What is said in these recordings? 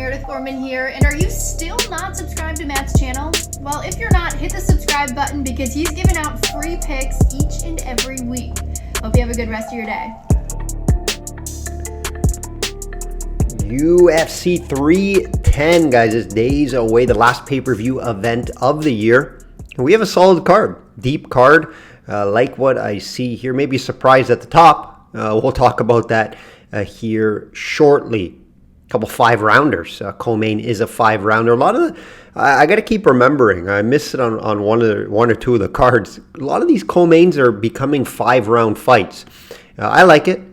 Meredith Gorman here, and are you still not subscribed to Matt's channel? Well, if you're not, hit the subscribe button because he's giving out free picks each and every week. Hope you have a good rest of your day. UFC 310, guys, is days away, the last pay-per-view event of the year. And we have a solid card, deep card, like what I see here. Maybe surprised at the top. We'll talk about that here shortly. A couple 5-rounders. Co-main is a 5-rounder. A lot of I got to keep remembering. I missed it on one or two of the cards. A lot of these co-mains are becoming 5-round fights. I like it.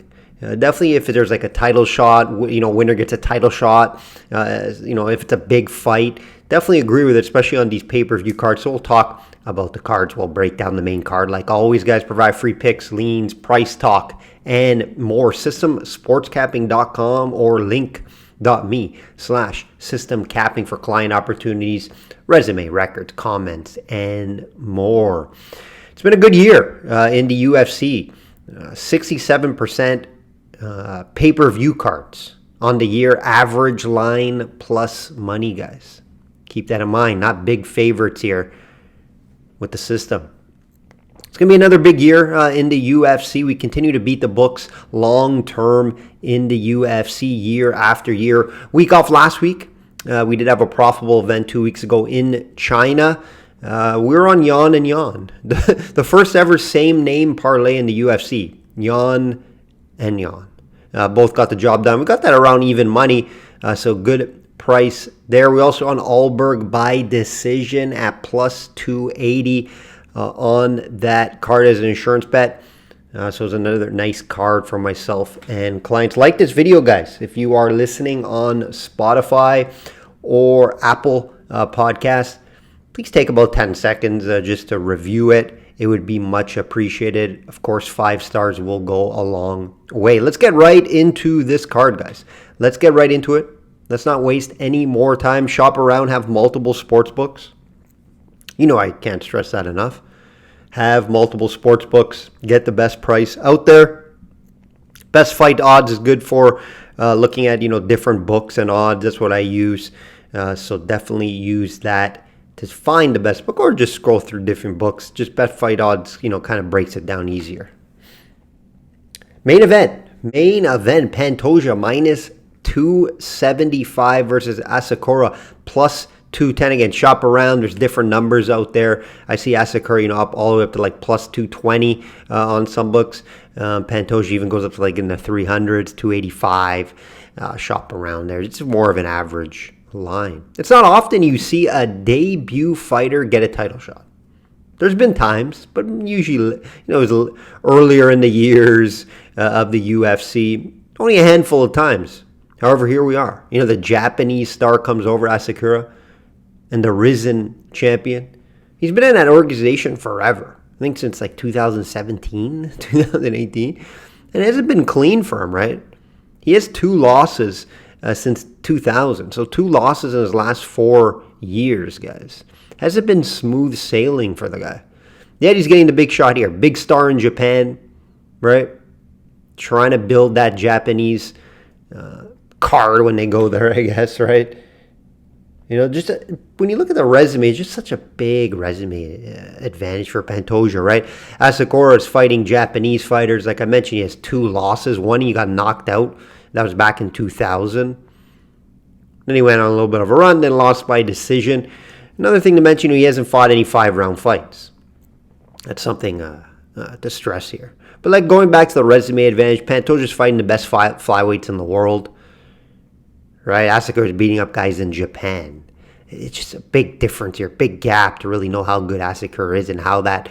Definitely, if there's like a title shot, winner gets a title shot. If it's a big fight, definitely agree with it, especially on these pay-per-view cards. So we'll talk about the cards. We'll break down the main card. Like always, guys, provide free picks, leans, price talk, and more. Systemsportscapping.com or link.me/systemcapping for client opportunities, resume, records, comments, and more. It's been a good year in the UFC. 67% pay-per-view cards on the year, average line plus money, guys. Keep that in mind. Not big favorites here with the system. It's going to be another big year in the UFC. We continue to beat the books long-term in the UFC year after year. Week off last week. We did have a profitable event 2 weeks ago in China. We're on Yan and Yan. The first ever same name parlay in the UFC. Yan and Yan. Both got the job done. We got that around even money. So good price there. We also on Alberg by decision at plus 280 on that card as an insurance bet. So it's another nice card for myself and clients. Like this video, guys. If you are listening on Spotify or Apple Podcasts, please take about 10 seconds just to review it. It would be much appreciated. Of course, 5 stars will go a long way. Let's get right into this card, guys. Let's get right into it. Let's not waste any more time. Shop around, have multiple sports books. I can't stress that enough. Have multiple sports books. Get the best price out there. Best fight odds is good for looking at, different books and odds. That's what I use. So definitely use that to find the best book, or just scroll through different books. Just best fight odds, kind of breaks it down easier. Main event, Pantoja minus 275 versus Asakura plus 210. Again, shop around. There's different numbers out there. I see Asakura, up all the way up to like plus 220 on some books. Pantoja even goes up to like in the 300s, 285. Shop around there. It's more of an average line. It's not often you see a debut fighter get a title shot. There's been times, but usually, it was earlier in the years of the UFC. Only a handful of times. However, here we are. The Japanese star comes over, Asakura, and the risen champion. He's been in that organization forever. I think since like 2017, 2018. And it hasn't been clean for him, right? He has 2 losses since 2000. So 2 losses in his last 4 years, guys. Hasn't been smooth sailing for the guy. Yet he's getting the big shot here. Big star in Japan, right? Trying to build that Japanese card when they go there, I guess, right? Just when you look at the resume, it's just such a big resume advantage for Pantoja, right? Asakura is fighting Japanese fighters. Like I mentioned, he has 2 losses. One, he got knocked out. That was back in 2000. Then he went on a little bit of a run, then lost by decision. Another thing to mention, he hasn't fought any 5-round fights. That's something to stress here. But like going back to the resume advantage, Pantoja's fighting the best flyweights in the world. Right? Asakura is beating up guys in Japan. It's just a big difference here, big gap to really know how good Asakura is and how that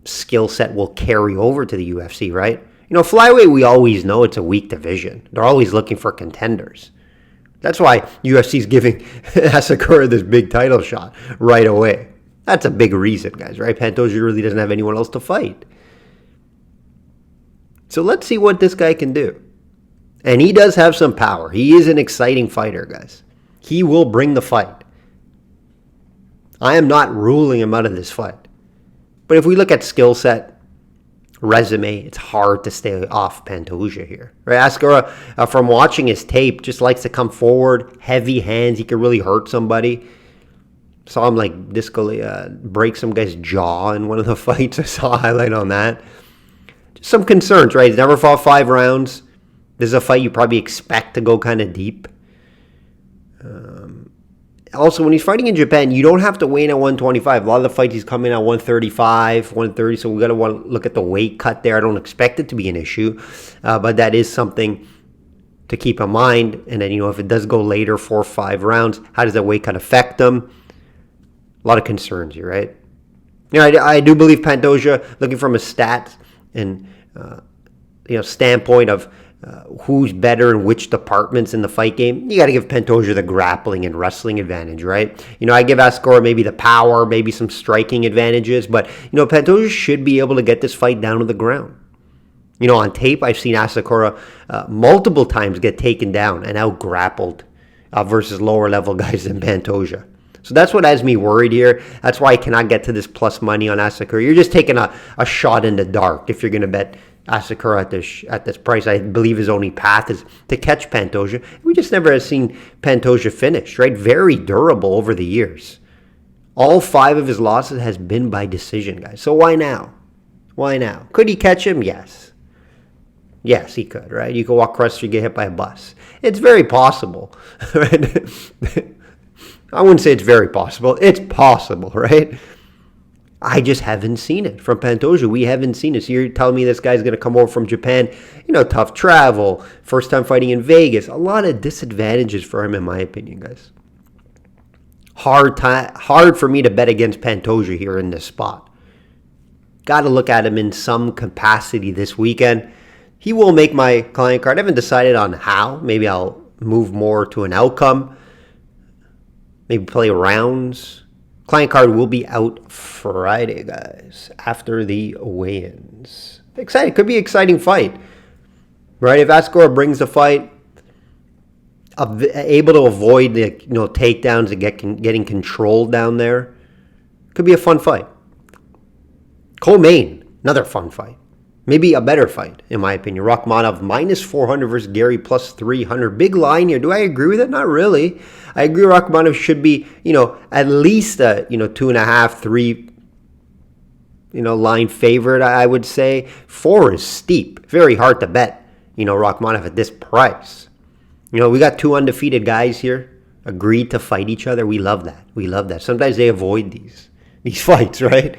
skill set will carry over to the UFC, right? Flyweight, we always know it's a weak division. They're always looking for contenders. That's why UFC's giving Asakura this big title shot right away. That's a big reason, guys, right? Pantoja really doesn't have anyone else to fight. So let's see what this guy can do. And he does have some power. He is an exciting fighter, guys. He will bring the fight. I am not ruling him out of this fight. But if we look at skill set, resume, it's hard to stay off Pantoja here. Right? Ascora, from watching his tape, just likes to come forward, heavy hands. He could really hurt somebody. Saw him break some guy's jaw in one of the fights. I saw a highlight on that. Just some concerns, right? He's never fought 5 rounds. This is a fight you probably expect to go kind of deep. Also, when he's fighting in Japan, you don't have to weigh in at 125. A lot of the fights he's coming at 135, 130, so we got to look at the weight cut there. I don't expect it to be an issue, but that is something to keep in mind. And then, if it does go later, 4 or 5 rounds, how does that weight cut affect them? A lot of concerns here, right? I do believe Pantoja, looking from a stats and standpoint of who's better in which departments in the fight game, you got to give Pantoja the grappling and wrestling advantage, right? I give Ascora maybe the power, maybe some striking advantages, but, Pantoja should be able to get this fight down to the ground. On tape, I've seen Ascora multiple times get taken down and out-grappled versus lower-level guys than Pantoja. So that's what has me worried here. That's why I cannot get to this plus money on Ascora. You're just taking a shot in the dark if you're going to bet Ascora at this price. I believe his only path is to catch Pantoja. We just never have seen Pantoja finish, right? Very durable over the years. All 5 of his losses has been by decision, guys. So why now? Why now? Could he catch him? Yes. Yes, he could, right? You could walk across the street, get hit by a bus. It's very possible, right? I wouldn't say it's very possible. It's possible, right? I just haven't seen it from Pantoja. We haven't seen it. So you're telling me this guy's going to come over from Japan, tough travel, first time fighting in Vegas. A lot of disadvantages for him, in my opinion, guys. Hard for me to bet against Pantoja here in this spot. Got to look at him in some capacity this weekend. He will make my client card. I haven't decided on how. Maybe I'll move more to an outcome. Maybe play rounds. Client card will be out Friday, guys, after the weigh-ins. Exciting. Could be an exciting fight, right? If Ascora brings the fight, able to avoid the takedowns and getting controlled down there, could be a fun fight. Co-main, another fun fight. Maybe a better fight, in my opinion. Rakhmonov minus 400 versus Gary plus 300. Big line here. Do I agree with it? Not really. I agree Rakhmonov should be, at least a, 2.5, 3, line favorite, I would say. 4 is steep. Very hard to bet, Rakhmonov at this price. We got 2 undefeated guys here. Agreed to fight each other. We love that. We love that. Sometimes they avoid these fights, right?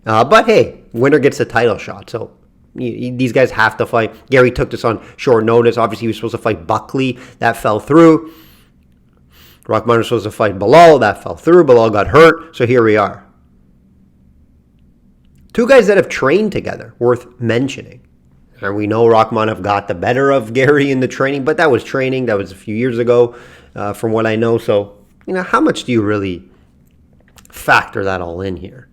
But hey, winner gets the title shot. So these guys have to fight. Gary took this on short notice. Obviously, he was supposed to fight Buckley. That fell through. Rakhmonov was supposed to fight Bilal. That fell through. Bilal got hurt. So here we are. 2 guys that have trained together, worth mentioning. And we know Rakhmonov got the better of Gary in the training, but that was training. That was a few years ago, from what I know. So, how much do you really factor that all in here?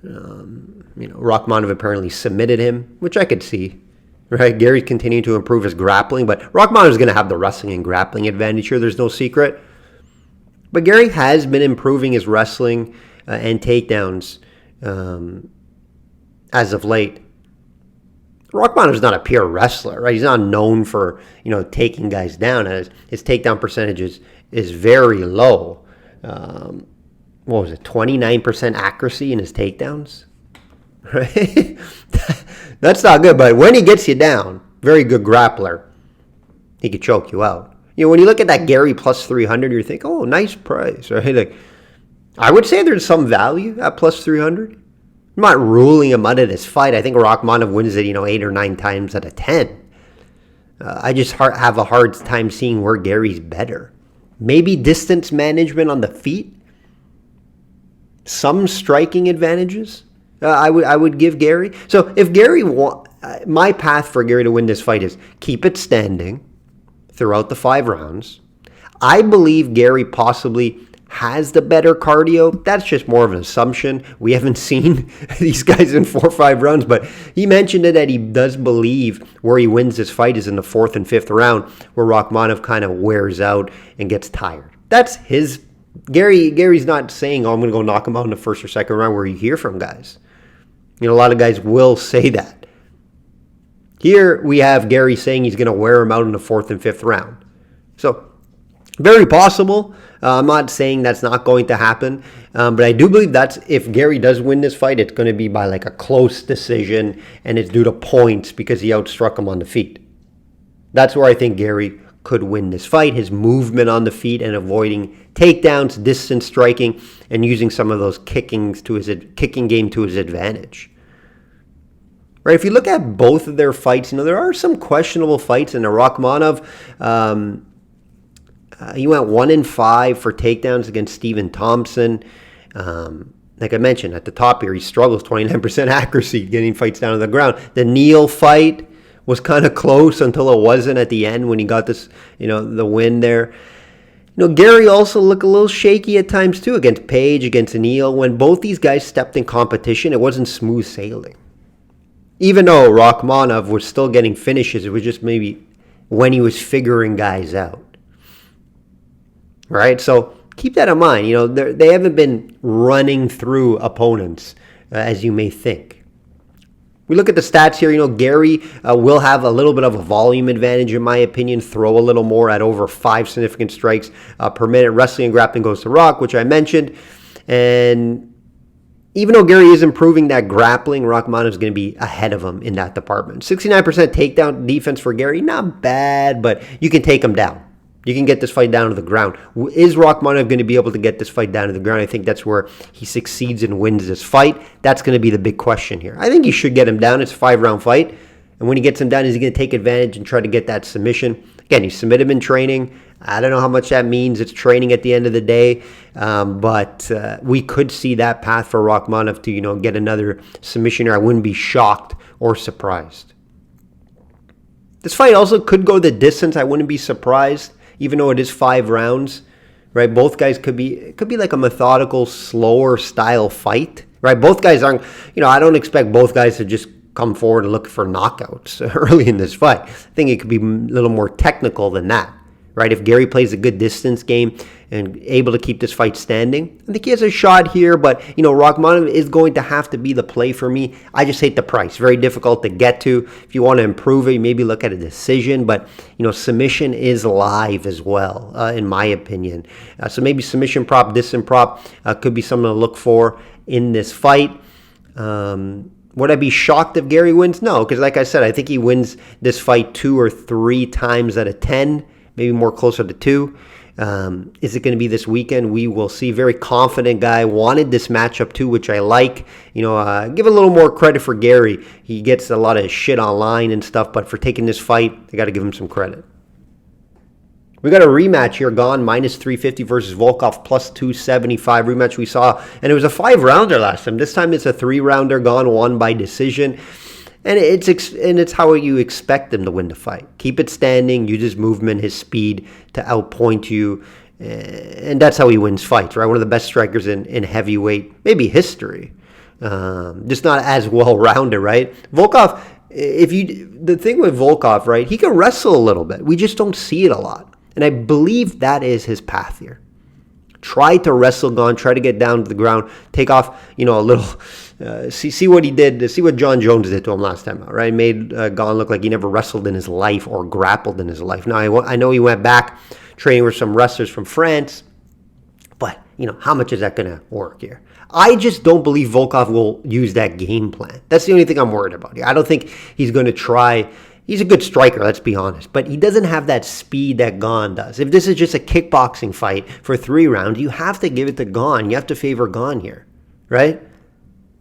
Rakhmonov apparently submitted him, which I could see. Right, Gary's continuing to improve his grappling, but Rakhmonov is going to have the wrestling and grappling advantage here. There's no secret. But Gary has been improving his wrestling and takedowns as of late. Rakhmonov is not a pure wrestler, right? He's not known for taking guys down. His takedown percentage is very low. What was it, 29% accuracy in his takedowns? Right? That's not good, but when he gets you down, very good grappler, he could choke you out. When you look at that Gary plus 300, you think, oh, nice price, right? Like, I would say there's some value at plus 300. I'm not ruling him out of this fight. I think Rakhmonov wins it, 8 or 9 times out of 10. I just have a hard time seeing where Gary's better. Maybe distance management on the feet. Some striking advantages I would give Gary. So if Gary my path for Gary to win this fight is keep it standing throughout the 5 rounds. I believe Gary possibly has the better cardio. That's just more of an assumption. We haven't seen these guys in 4 or 5 rounds, but he mentioned it that he does believe where he wins this fight is in the 4th and 5th round, where Rakhmonov kind of wears out and gets tired. That's his. Gary's not saying, oh, I'm going to go knock him out in the 1st or 2nd round where you hear from guys. A lot of guys will say that. Here we have Gary saying he's going to wear him out in the 4th and 5th round. So, very possible. I'm not saying that's not going to happen, but I do believe that's, if Gary does win this fight, it's going to be by like a close decision, and it's due to points because he outstruck him on the feet. That's where I think Gary could win this fight. His movement on the feet and avoiding takedowns, distance striking, and using some of those kicking game to his advantage. Right? If you look at both of their fights, there are some questionable fights in the Rakhmonov. He went 1-5 for takedowns against Stephen Thompson. Like I mentioned at the top here, he struggles 29% accuracy getting fights down to the ground. The Neal fight was kind of close until it wasn't at the end when he got this, the win there. Gary also looked a little shaky at times too against Page, against Neal. When both these guys stepped in competition, it wasn't smooth sailing. Even though Rakhmonov was still getting finishes, it was just maybe when he was figuring guys out. Right? So keep that in mind. They haven't been running through opponents as you may think. We look at the stats here. Gary will have a little bit of a volume advantage, in my opinion. Throw a little more at over 5 significant strikes per minute. Wrestling and grappling goes to Rock, which I mentioned. And even though Gary is improving that grappling, Rakhmonov is going to be ahead of him in that department. 69% takedown defense for Gary. Not bad, but you can take him down. You can get this fight down to the ground. Is Rakhmonov going to be able to get this fight down to the ground? I think that's where he succeeds and wins this fight. That's going to be the big question here. I think he should get him down. It's a 5-round fight. And when he gets him down, is he going to take advantage and try to get that submission? Again, he submitted him in training. I don't know how much that means. It's training at the end of the day. But we could see that path for Rakhmonov to, get another submission here. I wouldn't be shocked or surprised. This fight also could go the distance. I wouldn't be surprised. Even though it is 5 rounds, right? Both guys could be like a methodical, slower style fight, right? Both guys aren't, I don't expect both guys to just come forward and look for knockouts early in this fight. I think it could be a little more technical than that, right? If Gary plays a good distance game and able to keep this fight standing, I think he has a shot here, but, Rakhmonov is going to have to be the play for me. I just hate the price. Very difficult to get to. If you want to improve it, maybe look at a decision, but, submission is live as well, in my opinion. So maybe submission prop, distance prop could be something to look for in this fight. Would I be shocked if Gary wins? No, because like I said, I think he wins this fight 2 or 3 times out of 10, maybe more closer to 2. Is it going to be this weekend? We will see. Very confident guy. Wanted this matchup too, which I like. Give a little more credit for Gary. He gets a lot of shit online and stuff, but for taking this fight, they got to give him some credit. We got a rematch here, Gone minus 350 versus Volkov plus 275 rematch we saw, and it was a 5-rounder last time. This time it's a 3-rounder. Gone won by decision. And it's how you expect him to win the fight. Keep it standing, use his movement, his speed to outpoint you. And that's how he wins fights, right? One of the best strikers in heavyweight, maybe history. Just not as well-rounded, right? Volkov, the thing with Volkov, right? He can wrestle a little bit. We just don't see it a lot. And I believe that is his path here. Try to wrestle Gone, try to get down to the ground, take off, a little, see what he did, see what John Jones did to him last time out, right? Made Gone look like he never wrestled in his life or grappled in his life. Now, I know he went back training with some wrestlers from France, but, how much is that going to work here? I just don't believe Volkov will use that game plan. That's the only thing I'm worried about here. I don't think he's going to try. He's a good striker, let's be honest, but he doesn't have that speed that Gone does. If this is just a kickboxing fight for 3 rounds, you have to give it to Gone. You have to favor Gone here, right?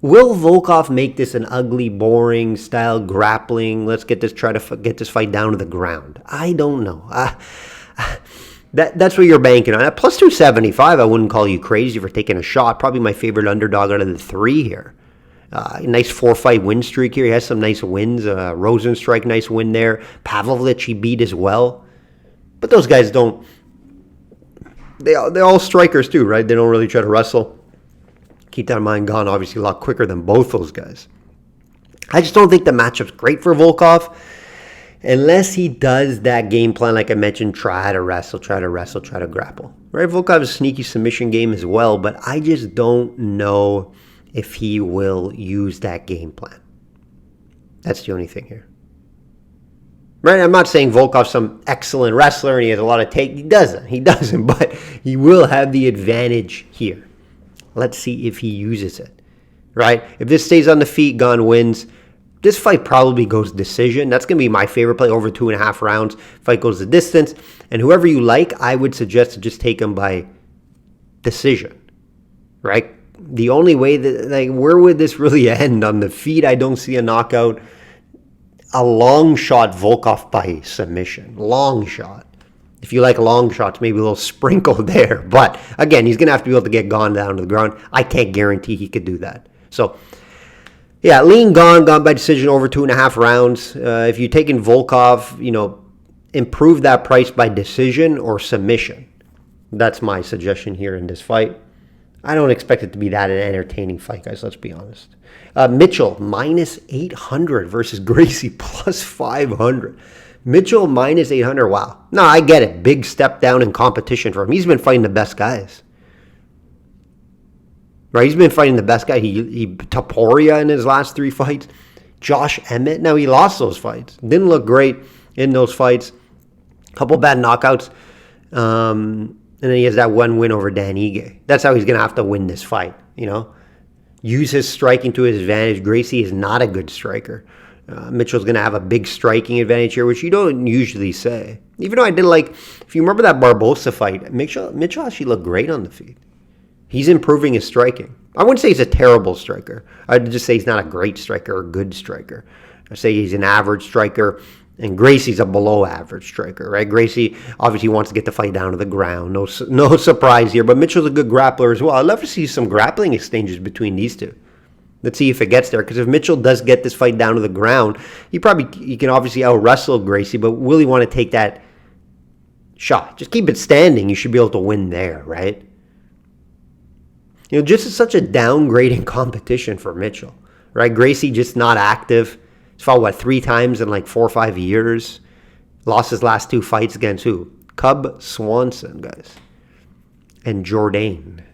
Will Volkov make this an ugly, boring style grappling? Let's try to get this fight down to the ground. I don't know. That's what you're banking on. At plus 275, I wouldn't call you crazy for taking a shot. Probably my favorite underdog out of the 3 here. Nice 4-fight win streak here. He has some nice wins. Rosenstrike, nice win there. Pavlovich, he beat as well. But those guys don't... They're all strikers too, right? They don't really try to wrestle. Keep that in mind. Gone obviously a lot quicker than both those guys. I just don't think the matchup's great for Volkov. Unless he does that game plan, like I mentioned, try to wrestle, try to grapple. Right? Volkov has a sneaky submission game as well, but I just don't know if he will use that game plan. That's the only thing here. Right? I'm not saying Volkov's some excellent wrestler and he has a lot of take. He doesn't, but he will have the advantage here. Let's see if he uses it. Right? If this stays on the feet, Gunn wins. This fight probably goes decision. That's going to be my favorite play, over 2.5 rounds. Fight goes the distance. And whoever you like, I would suggest to just take him by decision. Right? The only way that, like, where would this really end? On the feet, I don't see a knockout. A long shot Volkov by submission. Long shot. If you like long shots, maybe a little sprinkle there. But again, he's going to have to be able to get Gone down to the ground. I can't guarantee he could do that. So, yeah, lean Gone by decision, over 2.5 rounds. If you're taking Volkov, improve that price by decision or submission. That's my suggestion here in this fight. I don't expect it to be that an entertaining fight, guys. Let's be honest. Mitchell, minus 800 versus Gracie, plus 500. Mitchell, minus 800. Wow. No, I get it. Big step down in competition for him. He's been fighting the best guys. Right? He's been fighting the best guy. He Taporia in his last 3 fights. Josh Emmett. Now, he lost those fights. Didn't look great in those fights. Couple bad knockouts. And then he has that one win over Dan Ige. That's how he's going to have to win this fight, Use his striking to his advantage. Gracie is not a good striker. Mitchell's going to have a big striking advantage here, which you don't usually say. Even though I did like, if you remember that Barbosa fight, Mitchell actually looked great on the feet. He's improving his striking. I wouldn't say he's a terrible striker. I'd just say he's not a great striker or a good striker. I'd say he's an average striker. And Gracie's a below-average striker, right? Gracie obviously wants to get the fight down to the ground. No surprise here. But Mitchell's a good grappler as well. I'd love to see some grappling exchanges between these two. Let's see if it gets there. Because if Mitchell does get this fight down to the ground, he can obviously out-wrestle Gracie. But will he want to take that shot? Just keep it standing. You should be able to win there, right? Just as such a downgrading competition for Mitchell, right? Gracie just not active. He's fought, 3 times in like 4 or 5 years. Lost his last 2 fights against who? Cub Swanson, guys. And Jourdain.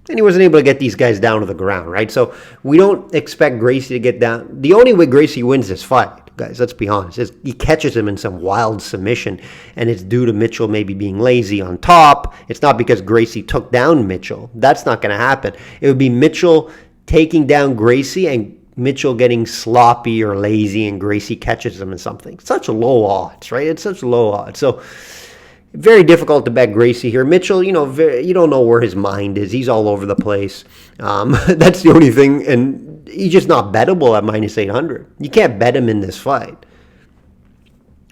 And he wasn't able to get these guys down to the ground, right? So we don't expect Gracie to get down. The only way Gracie wins this fight, guys, let's be honest, is he catches him in some wild submission. And it's due to Mitchell maybe being lazy on top. It's not because Gracie took down Mitchell. That's not going to happen. It would be Mitchell taking down Gracie and Mitchell getting sloppy or lazy and Gracie catches him in something. Such low odds, right? It's such low odds. So very difficult to bet Gracie here. Mitchell, you don't know where his mind is. He's all over the place. That's the only thing. And he's just not bettable at minus 800. You can't bet him in this fight.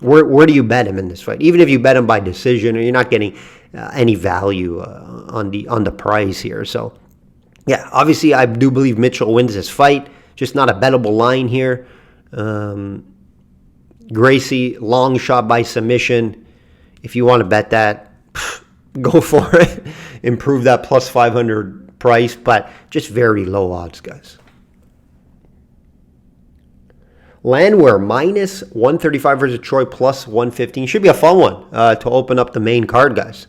Where do you bet him in this fight? Even if you bet him by decision, you're not getting any value on the price here. So, yeah, obviously I do believe Mitchell wins this fight. Just not a bettable line here. Gracie, long shot by submission. If you want to bet that, go for it. Improve that plus 500 price, but just very low odds, guys. Landwehr, minus 135 versus Troy, plus 115. Should be a fun one to open up the main card, guys.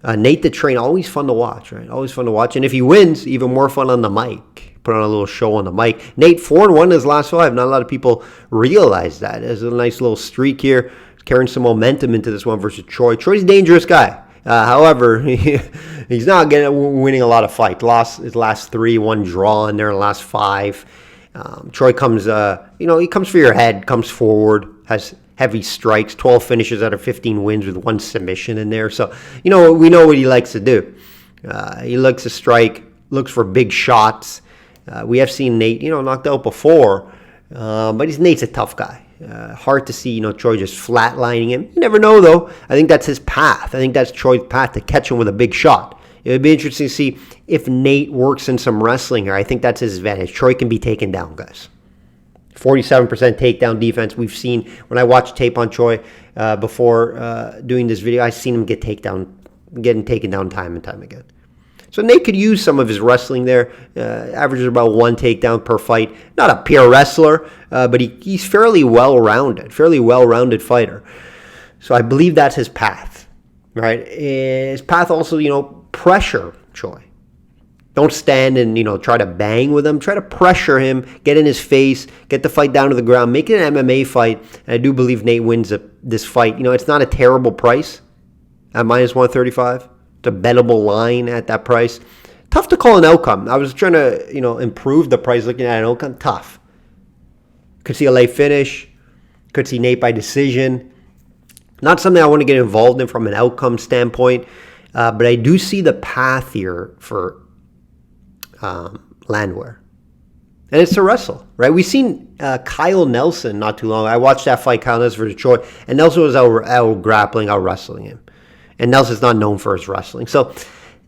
Nate the Train, always fun to watch, right? Always fun to watch. And if he wins, even more fun on the mic. Put on a little show on the mic. Nate, 4-1 in his last 5. Not a lot of people realize that. There's a nice little streak here. Carrying some momentum into this one versus Troy. Troy's a dangerous guy. However, he's not winning a lot of fights. Lost his last 3, 1 draw in there in the last 5. Troy comes, he comes for your head, comes forward, has heavy strikes, 12 finishes out of 15 wins with 1 submission in there. So, we know what he likes to do. He likes to strike, looks for big shots. We have seen Nate, knocked out before, but Nate's a tough guy. Hard to see, Troy just flatlining him. You never know, though. I think that's his path. I think that's Troy's path, to catch him with a big shot. It would be interesting to see if Nate works in some wrestling here. I think that's his advantage. Troy can be taken down, guys. 47% takedown defense. We've seen, when I watched tape on Troy before doing this video, I've seen him getting taken down time and time again. So Nate could use some of his wrestling there. Averages about 1 takedown per fight. Not a pure wrestler, but he's fairly well-rounded fighter. So I believe that's his path, right? His path also, pressure Troy. Don't stand and, try to bang with him. Try to pressure him, get in his face, get the fight down to the ground, make it an MMA fight. And I do believe Nate wins this fight. It's not a terrible price at minus 135. It's a bettable line at that price. Tough to call an outcome. I was trying to, improve the price looking at an outcome. Tough. Could see a late finish. Could see Nate by decision. Not something I want to get involved in from an outcome standpoint. But I do see the path here for Landwehr. And it's to wrestle, right? We've seen Kyle Nelson not too long. I watched that fight, Kyle Nelson versus Troy, and Nelson was out grappling, out wrestling him. And Nelson's not known for his wrestling. So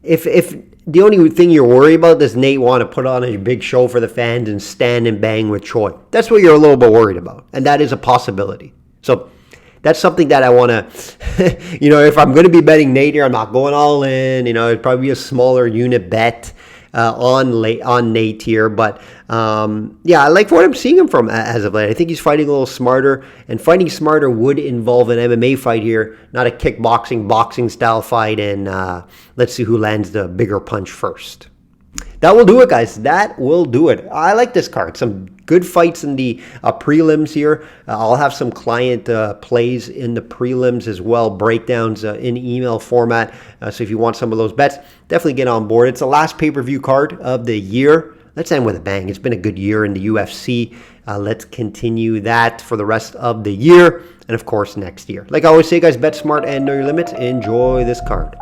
if the only thing you're worried about, does Nate want to put on a big show for the fans and stand and bang with Troy? That's what you're a little bit worried about. And that is a possibility. So that's something that I want to, if I'm going to be betting Nate here, I'm not going all in. It'd probably be a smaller unit bet on Nate here. But I like what I'm seeing him from as of late. I think he's fighting a little smarter, and fighting smarter would involve an MMA fight here, not a kickboxing, boxing style fight. And let's see who lands the bigger punch first. That will do it, guys. That will do it. I like this card. Some good fights in the prelims here. I'll have some client plays in the prelims as well, breakdowns in email format. So if you want some of those bets, definitely get on board. It's the last pay-per-view card of the year. Let's end with a bang. It's been a good year in the UFC. Let's continue that for the rest of the year and, of course, next year. Like I always say, guys, bet smart and know your limits. Enjoy this card.